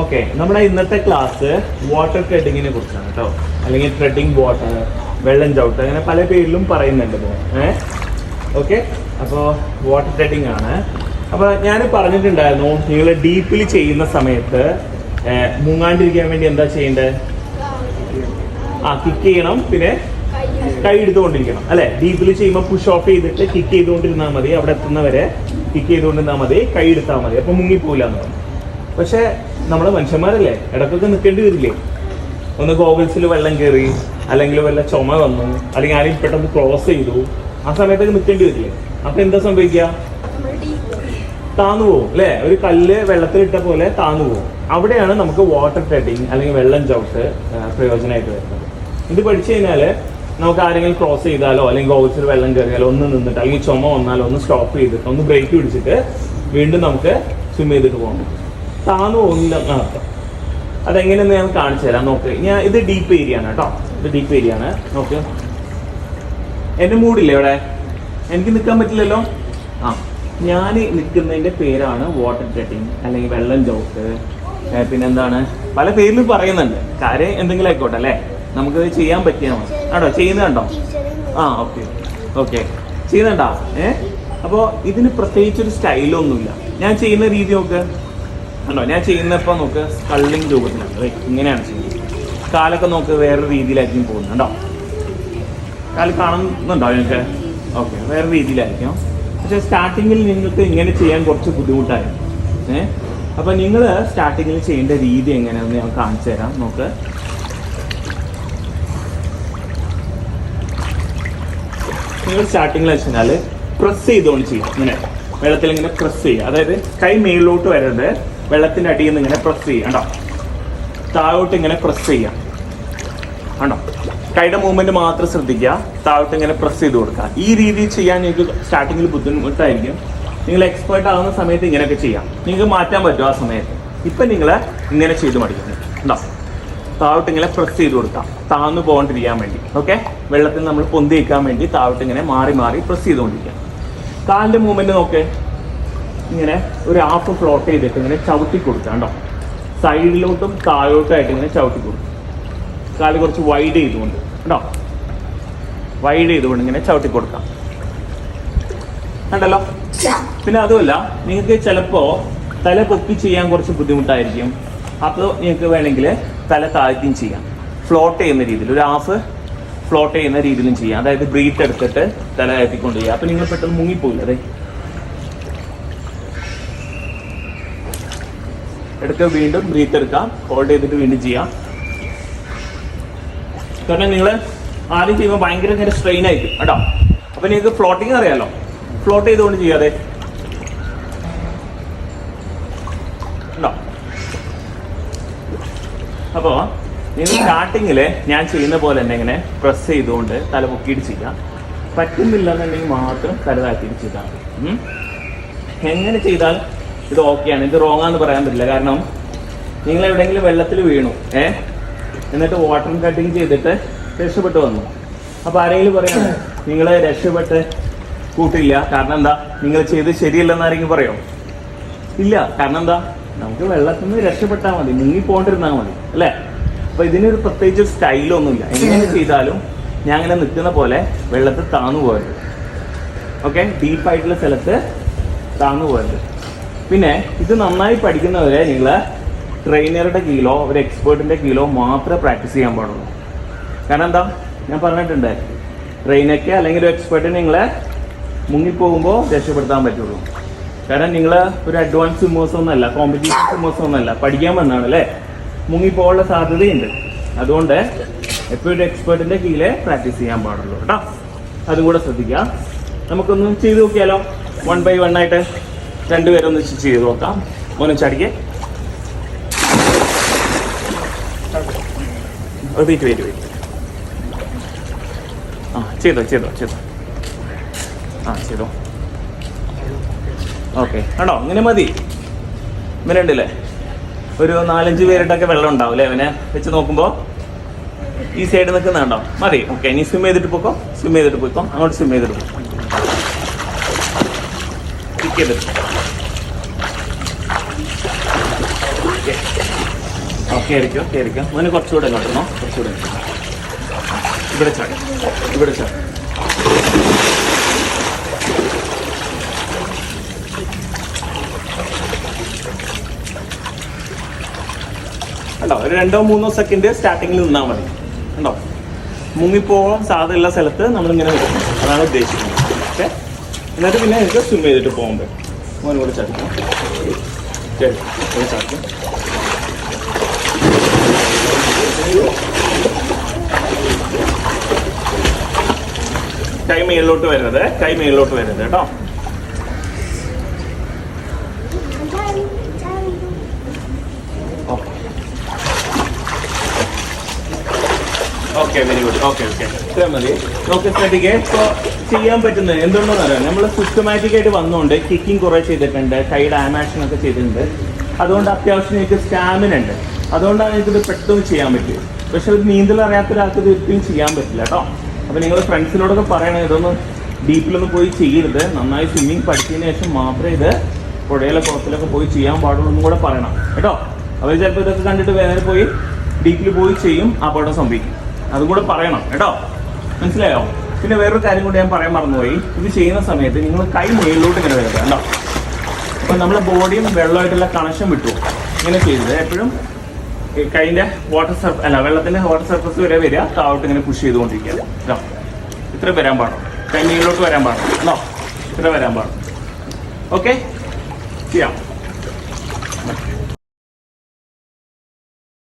Okay, നമ്മുടെ ഇന്നത്തെ class water ട്രെഡിങ്ങിനെ കുറിച്ചാണ് കേട്ടോ. അല്ലെങ്കിൽ ട്രെഡിങ് വാട്ടർ, വെള്ളം ചവിട്ട്, അങ്ങനെ പല പേരിലും പറയുന്നുണ്ട്. ഓക്കെ, അപ്പോൾ വാട്ടർ ട്രെഡിങ് ആണ്. അപ്പോൾ ഞാൻ പറഞ്ഞിട്ടുണ്ടായിരുന്നു, നിങ്ങൾ ഡീപ്പിൽ ചെയ്യുന്ന സമയത്ത് മുങ്ങാണ്ടിരിക്കാൻ വേണ്ടി എന്താ ചെയ്യേണ്ടത്? കിക്ക് ചെയ്യണം, പിന്നെ കൈ എടുത്തുകൊണ്ടിരിക്കണം അല്ലേ. ഡീപ്പിൽ ചെയ്യുമ്പോൾ പുഷ് ഓഫ് ചെയ്തിട്ട് കിക്ക് ചെയ്തുകൊണ്ടിരുന്നാൽ മതി, അവിടെ എത്തുന്നവരെ കിക്ക് ചെയ്തുകൊണ്ടിരുന്നാൽ മതി, കൈ എടുത്താൽ മതി, അപ്പോൾ മുങ്ങിപ്പോയില്ല എന്ന് പറഞ്ഞു. പക്ഷേ നമ്മൾ മനുഷ്യന്മാരല്ലേ, ഇടയ്ക്കൊക്കെ നിൽക്കേണ്ടി വരില്ലേ? ഒന്ന് ഗോഗിൾസിൽ വെള്ളം കയറി, അല്ലെങ്കിൽ വല്ല ചുമ വന്നു, അല്ലെങ്കിൽ ആരെയും പെട്ടെന്ന് ക്രോസ് ചെയ്തു, ആ സമയത്തൊക്കെ നിൽക്കേണ്ടി വരില്ലേ? അപ്പം എന്താ സംഭവിക്കുക? താന്നു പോകും അല്ലേ. ഒരു കല്ല് വെള്ളത്തിലിട്ട പോലെ താന്നു പോകും. അവിടെയാണ് നമുക്ക് വാട്ടർ ട്രെഡിങ് അല്ലെങ്കിൽ വെള്ളം ചവിട്ട് പ്രയോജനമായിട്ട് വരുന്നത്. ഇത് പഠിച്ചു കഴിഞ്ഞാൽ നമുക്ക് ആരെങ്കിലും ക്രോസ് ചെയ്താലോ, അല്ലെങ്കിൽ ഗോഗിൾസിൽ വെള്ളം കയറിയാലോ ഒന്ന് നിന്നിട്ട്, അല്ലെങ്കിൽ ചുമ വന്നാലോ ഒന്ന് സ്റ്റോപ്പ് ചെയ്തിട്ട്, ഒന്ന് ബ്രേക്ക് പിടിച്ചിട്ട് വീണ്ടും നമുക്ക് സ്വിം ചെയ്തിട്ട് പോകാൻ പറ്റും. താന്നു പോകുന്നില്ല എന്നർത്ഥം. അതെങ്ങനെയെന്ന് ഞാൻ കാണിച്ചു തരാം. നോക്ക്, ഇത് ഡീപ്പ് ഏരിയ ആണ് കേട്ടോ. ഇത് ഡീപ്പ് ഏരിയ ആണ്. നോക്ക്, എന്നെ മൂടില്ലേ ഇവിടെ? എനിക്ക് നിൽക്കാൻ പറ്റില്ലല്ലോ. ഞാൻ നിൽക്കുന്നതിൻ്റെ പേരാണ് വാട്ടർ ട്രെഡിങ് അല്ലെങ്കിൽ വെള്ളം ചവിട്ട്. പിന്നെന്താണ്, പല പേരിലും പറയുന്നുണ്ട്. കാര്യം എന്തെങ്കിലും ആയിക്കോട്ടെ അല്ലേ, നമുക്കത് ചെയ്യാൻ പറ്റിയാൽ മതി. ആണോ ചെയ്യുന്നത്? കണ്ടോ? ഓക്കെ ഓക്കെ, ചെയ്യുന്നുണ്ടോ? അപ്പോൾ ഇതിന് പ്രത്യേകിച്ചൊരു സ്റ്റൈലൊന്നുമില്ല. ഞാൻ ചെയ്യുന്ന രീതി നോക്ക്. കണ്ടോ, ഞാൻ ചെയ്യുന്നപ്പോൾ നോക്ക്, സ്കള്ളിങ് രൂപത്തിലാണ്. ഇങ്ങനെയാണ് ചെയ്യുന്നത്. കാലൊക്കെ നോക്ക് വേറെ രീതിയിലായിരിക്കും പോകുന്നത്. കണ്ടോ, കാല് കാണുന്നുണ്ടോ നിങ്ങൾക്ക്? ഓക്കെ, വേറെ രീതിയിലായിരിക്കും. പക്ഷേ സ്റ്റാർട്ടിങ്ങിൽ നിങ്ങൾക്ക് ഇങ്ങനെ ചെയ്യാൻ കുറച്ച് ബുദ്ധിമുട്ടായിരുന്നു. അപ്പോൾ നിങ്ങൾ സ്റ്റാർട്ടിങ്ങിൽ ചെയ്യേണ്ട രീതി എങ്ങനെയാണെന്ന് ഞാൻ കാണിച്ചു തരാം. നോക്ക്, നിങ്ങൾ സ്റ്റാർട്ടിങ്ങിൽ വെച്ചാൽ പ്രസ് ചെയ്തുകൊണ്ട് ചെയ്യാം. ഇങ്ങനെ വെള്ളത്തിൽ ഇങ്ങനെ പ്രസ് ചെയ്യുക. അതായത് കൈ മേളിലോട്ട് വരരുത്, വെള്ളത്തിൻ്റെ അടിയിൽ നിന്ന് ഇങ്ങനെ പ്രസ് ചെയ്യുക. കണ്ടോ, താഴോട്ട് ഇങ്ങനെ പ്രസ് ചെയ്യാം. കണ്ടോ, കൈയുടെ മൂവ്മെന്റ് മാത്രം ശ്രദ്ധിക്കുക, താഴോട്ട് ഇങ്ങനെ പ്രസ് ചെയ്ത് കൊടുക്കുക. ഈ രീതിയിൽ ചെയ്യാൻ നിങ്ങൾക്ക് സ്റ്റാർട്ടിങ്ങിൽ ബുദ്ധിമുട്ടായിരിക്കും. നിങ്ങൾ എക്സ്പേർട്ട് ആകുന്ന സമയത്ത് ഇങ്ങനെയൊക്കെ ചെയ്യാം. നിങ്ങൾക്ക് മാറ്റാൻ പറ്റും ആ സമയത്ത്. ഇപ്പം നിങ്ങൾ ഇങ്ങനെ ചെയ്ത് മടിക്കുന്നു. ഉണ്ടോ, താഴോട്ട് ഇങ്ങനെ പ്രസ് ചെയ്ത് കൊടുക്കാം, താഴ്ന്നു പോകാണ്ടിരിക്കാൻ വേണ്ടി. ഓക്കെ, വെള്ളത്തിൽ നമ്മൾ പൊന്തി വയ്ക്കാൻ വേണ്ടി താഴോട്ട് ഇങ്ങനെ മാറി മാറി പ്രസ് ചെയ്തുകൊണ്ടിരിക്കാം. കാലിൻ്റെ മൂവ്മെന്റ് നോക്കേ, ഇങ്ങനെ ഒരു ഹാഫ് ഫ്ലോട്ട് ചെയ്തിട്ട് ഇങ്ങനെ ചവിട്ടി കൊടുക്കാം. കണ്ടോ, സൈഡിലോട്ടും താഴോട്ടായിട്ട് ഇങ്ങനെ ചവിട്ടി കൊടുക്കും. കാല് കുറച്ച് വൈഡ് ചെയ്തുകൊണ്ട്, കേട്ടോ, വൈഡ് ചെയ്തുകൊണ്ട് ഇങ്ങനെ ചവിട്ടി കൊടുക്കാം. കണ്ടല്ലോ. പിന്നെ അതുമല്ല, നിങ്ങൾക്ക് ചിലപ്പോൾ തല പൊക്കി ചെയ്യാൻ കുറച്ച് ബുദ്ധിമുട്ടായിരിക്കും. അപ്പോൾ നിങ്ങൾക്ക് വേണമെങ്കിൽ തല താഴ്ത്തിയും ചെയ്യാം. ഫ്ലോട്ട് ചെയ്യുന്ന രീതിയിൽ, ഒരു ഹാഫ് ഫ്ലോട്ട് ചെയ്യുന്ന രീതിയിലും ചെയ്യാം. അതായത് ബ്രീത്ത് എടുത്തിട്ട് തല താഴ്ത്തിക്കൊണ്ട് ചെയ്യാം. അപ്പോൾ നിങ്ങൾ പെട്ടെന്ന് മുങ്ങിപ്പോയില്ല. അതെ, എടുക്കുക, വീണ്ടും ബ്രീത്ത് എടുക്കാം, ഹോൾഡ് ചെയ്തിട്ട് വീണ്ടും ചെയ്യാം. കാരണം നിങ്ങൾ ആദ്യം ചെയ്യുമ്പോൾ ഭയങ്കര സ്ട്രെയിൻ ആയിരിക്കും കേട്ടോ. അപ്പോൾ നിങ്ങൾക്ക് ഫ്ലോട്ടിങ് അറിയാമല്ലോ, ഫ്ലോട്ട് ചെയ്തുകൊണ്ട് ചെയ്യാതെ ഉണ്ടോ. അപ്പോൾ നിങ്ങൾ സ്റ്റാർട്ടിങ്ങിൽ ഞാൻ ചെയ്യുന്ന പോലെ തന്നെ ഇങ്ങനെ പ്രസ് ചെയ്തുകൊണ്ട് തല പൊക്കിയിട്ട് ചെയ്യാം. പറ്റുന്നില്ല എന്നുണ്ടെങ്കിൽ മാത്രം തല താഴ്ത്തിയിട്ട് ചെയ്താൽ മതി. എങ്ങനെ ചെയ്താൽ ഇത് ഓക്കെയാണ്. ഇത് റോങ്ങാന്ന് പറയാൻ പറ്റില്ല. കാരണം നിങ്ങൾ എവിടെയെങ്കിലും വെള്ളത്തിൽ വീണു, എന്നിട്ട് വാട്ടർ കട്ടിങ് ചെയ്തിട്ട് രക്ഷപ്പെട്ട് വന്നു. അപ്പോൾ ആരെങ്കിലും പറയണം നിങ്ങൾ രക്ഷപ്പെട്ട് കൂട്ടില്ല, കാരണം എന്താ, നിങ്ങൾ ചെയ്ത് ശരിയല്ലെന്ന് ആരെങ്കിലും പറയോ? ഇല്ല. കാരണം എന്താ, നമുക്ക് വെള്ളത്തിൽ നിന്ന് രക്ഷപ്പെട്ടാൽ മതി, മുങ്ങി പോകണ്ടിരുന്നാൽ മതി അല്ലേ. അപ്പോൾ ഇതിനൊരു പ്രത്യേകിച്ച് സ്റ്റൈലൊന്നുമില്ല. എങ്ങനെ ചെയ്താലും ഞാൻ അങ്ങനെ നിൽക്കുന്ന പോലെ വെള്ളത്തിൽ താന്നു പോകരുത്. ഓക്കെ, ഡീപ്പായിട്ടുള്ള സ്ഥലത്ത് താന്നു പോകരുത്. പിന്നെ ഇത് നന്നായി പഠിക്കുന്നവരെ നിങ്ങൾ ട്രെയിനറുടെ കീഴിലോ ഒരു എക്സ്പേർട്ടിൻ്റെ കീഴിലോ മാത്രമേ പ്രാക്ടീസ് ചെയ്യാൻ പാടുള്ളൂ. കാരണം എന്താ, ഞാൻ പറഞ്ഞിട്ടുണ്ട്, ട്രെയിനൊക്കെ അല്ലെങ്കിൽ ഒരു എക്സ്പേർട്ടിന് നിങ്ങളെ മുങ്ങിപ്പോകുമ്പോൾ രക്ഷപ്പെടുത്താൻ പറ്റുള്ളൂ. കാരണം നിങ്ങൾ ഒരു അഡ്വാൻസ് സ്വിമ്മേഴ്സ് ഒന്നുമല്ല, കോമ്പറ്റീഷൻ സ്വിമ്മേഴ്സ് ഒന്നുമല്ല, പഠിക്കാൻ വന്നാണ് അല്ലേ. മുങ്ങിപ്പോകാനുള്ള സാധ്യതയുണ്ട്. അതുകൊണ്ട് എപ്പോഴും ഒരു എക്സ്പേർട്ടിൻ്റെ കീഴിലെ പ്രാക്ടീസ് ചെയ്യാൻ പാടുള്ളൂ കേട്ടോ. അതും കൂടെ ശ്രദ്ധിക്കുക. നമുക്കൊന്ന് ചെയ്ത് നോക്കിയാലോ, 1 by 1 ആയിട്ട് രണ്ടുപേരൊന്ന് ചെയ്ത് നോക്കാം. മോനെ ചടിക്ക്, വെയിറ്റ്. ചെയ്തോ. ചെയ്തോ. ഓക്കെ, ആണോ? ഇങ്ങനെ മതി. ഇങ്ങനെ ഉണ്ടല്ലേ, ഒരു 4-5 പേരുടെയൊക്കെ വെള്ളം ഉണ്ടാവും അല്ലേ. അവനെ വെച്ച് നോക്കുമ്പോൾ ഈ സൈഡ് നിൽക്കുന്നുണ്ടോ? മതി. ഓക്കെ, ഇനി സ്വിം ചെയ്തിട്ട് പോയിക്കോ. അങ്ങോട്ട് സ്വിം ചെയ്തിട്ട് പോ. കിക്ക് ചെയ്തിട്ട്. കയറിക്കോ. മോന് കുറച്ചുകൂടെ ഇങ്ങോട്ടോ, കുറച്ചുകൂടെ ഇവിടെ ചാടി. കണ്ടോ, ഒരു 2-3 സെക്കൻഡ് സ്റ്റാർട്ടിങ്ങിൽ നിന്നാൽ മതി. കണ്ടോ, മുങ്ങിപ്പോകാൻ സാധ്യതയുള്ള സ്ഥലത്ത് നമ്മളിങ്ങനെ വെക്കണം. അതാണ് ഉദ്ദേശിക്കുന്നത്. ഓക്കെ, എന്നിട്ട് പിന്നെ എനിക്ക് സ്വിം ചെയ്തിട്ട് പോകാൻ പറ്റും. മോനും കൂടെ ചാടിക്കാം. ചാടിക്കും. കൈ മേളിലോട്ട് വരരുത് കേട്ടോ. Okay, very good. ഓക്കെ ഇത്ര മതി. നോക്കി ശ്രദ്ധിക്കുക. ഇപ്പോൾ ചെയ്യാൻ പറ്റുന്നത് എന്തുകൊണ്ടെന്ന് അറിയാം, നമ്മൾ സിസ്റ്റമാറ്റിക് ആയിട്ട് വന്നുകൊണ്ട് കിക്കിങ് കുറേ ചെയ്തിട്ടുണ്ട്, കൈയുടെ ആമാക്ഷൻ ഒക്കെ ചെയ്തിട്ടുണ്ട്. അതുകൊണ്ട് അത്യാവശ്യം എനിക്ക് സ്റ്റാമിന ഉണ്ട്. അതുകൊണ്ടാണ് എനിക്കിത് പെട്ടെന്ന് ചെയ്യാൻ പറ്റും. പക്ഷെ ഒരു നീന്തൽ അറിയാത്ത ഒരാൾക്ക് ഇത് ഒരിക്കലും ചെയ്യാൻ പറ്റില്ല കേട്ടോ. അപ്പോൾ നിങ്ങൾ ഫ്രണ്ട്സിനോടൊക്കെ പറയണേ, ഇതൊന്ന് ഡീപ്പിലൊന്നും പോയി ചെയ്യരുത്. നന്നായി സ്വിമ്മിങ് പഠിച്ചതിന് ശേഷം മാത്രമേ ഇത് പുഴയിലെ കുളത്തിലൊക്കെ പോയി ചെയ്യാൻ പാടുള്ളൂ എന്നും കൂടെ പറയണം കേട്ടോ. അവർ ചിലപ്പോൾ ഇതൊക്കെ കണ്ടിട്ട് വേറെ പോയി ഡീപ്പിൽ പോയി ചെയ്യും, അപകടം സംഭവിക്കും. അതും കൂടെ പറയണം കേട്ടോ. മനസ്സിലായോ? പിന്നെ വേറൊരു കാര്യം കൂടി ഞാൻ പറയാൻ മറന്നുപോയി. ഇത് ചെയ്യുന്ന സമയത്ത് നിങ്ങൾ കൈ മേളിലോട്ട് ഇങ്ങനെ വരിക കേട്ടോ. അപ്പം നമ്മളെ ബോഡിയും വെള്ളമായിട്ടുള്ള കണക്ഷൻ വിട്ടു. ഇങ്ങനെ ചെയ്തത് എപ്പോഴും കൈൻ്റെ വെള്ളത്തിൻ്റെ വാട്ടർ സർഫസ് വരെ വരിക, താഴോട്ട് ഇങ്ങനെ പുഷ് ചെയ്തുകൊണ്ടിരിക്കുക കേട്ടോ. ഇത്ര വരാൻ പാടും. കൈ മേളിലോട്ട് വരാൻ പാടും കേട്ടോ. ഇത്ര വരാൻ പാടും. ഓക്കെ, ചെയ്യാം.